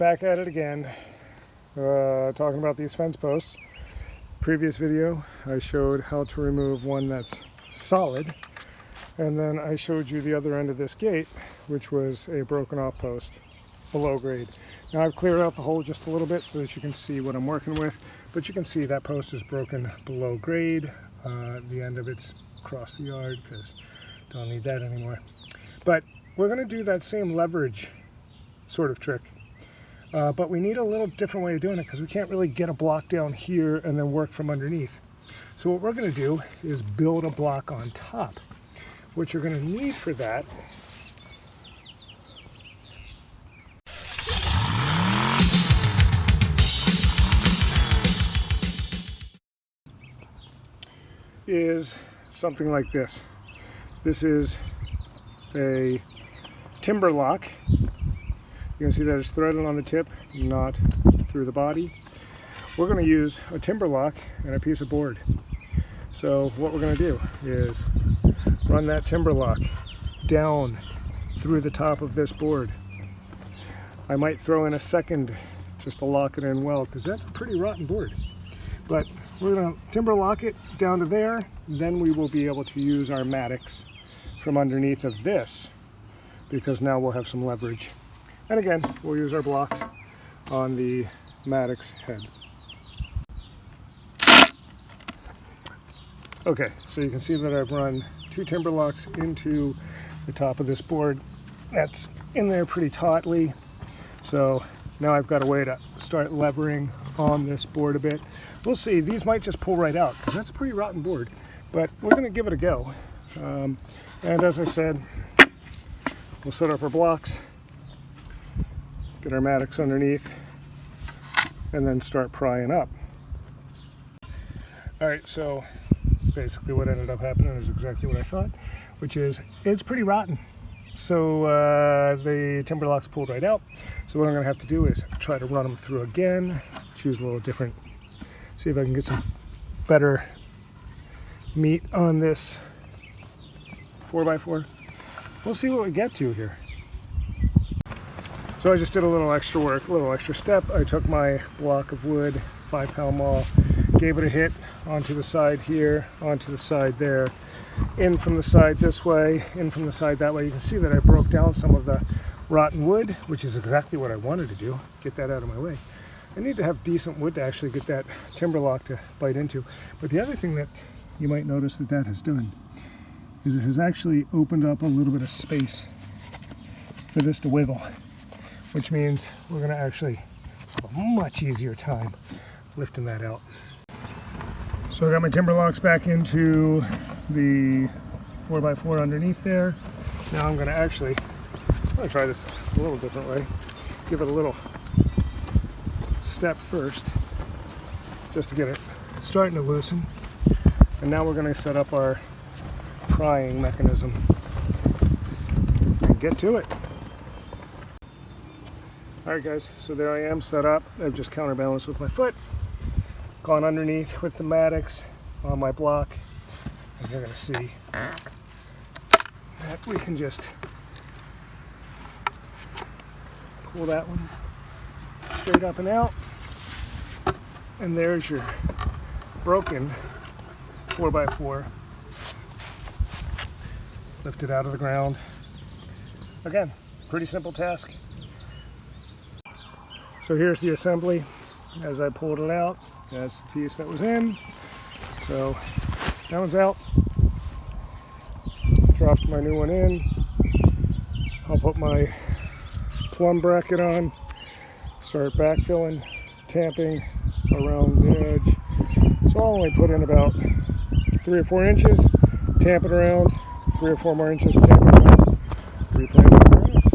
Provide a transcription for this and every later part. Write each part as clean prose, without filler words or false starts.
back at it again, talking about these fence posts. Previous video I showed how to remove one that's solid, and then I showed you the other end of this gate, which was a broken off post below grade. Now I've cleared out the hole just a little bit so that you can see what I'm working with, but you can see that post is broken below grade. The end of it's across the yard because don't need that anymore. But we're going to do that same leverage sort of trick, but we need a little different way of doing it because we can't really get a block down here and then work from underneath. So what we're going to do is build a block on top. What you're going to need for that is something like this. This is a timber lock. You can see that it's threaded on the tip, not through the body. We're going to use a timber lock and a piece of board. So what we're going to do is run that timber lock down through the top of this board. I might throw in a second just to lock it in well, because that's a pretty rotten board. But we're going to timber lock it down to there, then we will be able to use our mattocks from underneath of this, because now we'll have some leverage. And again, we'll use our blocks on the mattocks head. Okay, so you can see that I've run 2 timber locks into the top of this board. That's in there pretty tautly. So now I've got a way to start levering on this board a bit. We'll see, these might just pull right out because that's a pretty rotten board, but we're going to give it a go. And as I said, we'll set up our blocks, get our mattocks underneath, and then start prying up. Alright, so basically what ended up happening is exactly what I thought, which is it's pretty rotten. So the timber locks pulled right out. So what I'm going to have to do is try to run them through again, choose a little different, see if I can get some better meat on this 4x4. We'll see what we get to here. So I just did a little extra work, a little extra step. I took my block of wood, 5-pound maul, gave it a hit onto the side here, onto the side there, in from the side this way, in from the side that way. You can see that I broke down some of the rotten wood, which is exactly what I wanted to do, get that out of my way. I need to have decent wood to actually get that timber lock to bite into. But the other thing that you might notice that that has done is it has actually opened up a little bit of space for this to wiggle, which means we're going to actually have a much easier time lifting that out. So I got my timber locks back into the 4x4 underneath there. Now I'm going to try this a little different way. Give it a little step first, just to get it starting to loosen. And now we're going to set up our prying mechanism and get to it. Alright guys, so there I am set up. I've just counterbalanced with my foot, gone underneath with the mattocks on my block, and you're going to see that we can just pull that one straight up and out, and there's your broken 4x4 lifted out of the ground. Again, pretty simple task. So here's the assembly as I pulled it out. That's the piece that was in. So that one's out. Dropped my new one in. I'll put my plumb bracket on, start backfilling, tamping around the edge. So I'll only put in about 3 or 4 inches, tamp it around, 3 or 4 more inches, tamp it around, replant the grass.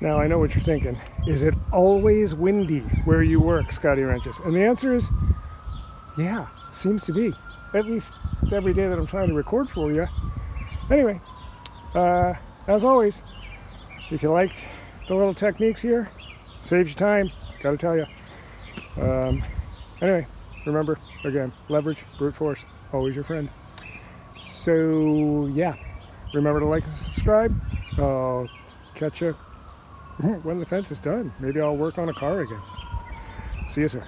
Now I know what you're thinking. Is it always windy where you work, Scotty Wrenches? And the answer is, yeah, seems to be. At least every day that I'm trying to record for you. Anyway, as always, if you like the little techniques here, saves you time, gotta tell you. Anyway, remember, again, leverage, brute force, always your friend. So yeah, remember to like and subscribe. I'll catch you when the fence is done, maybe I'll work on a car again. See you soon.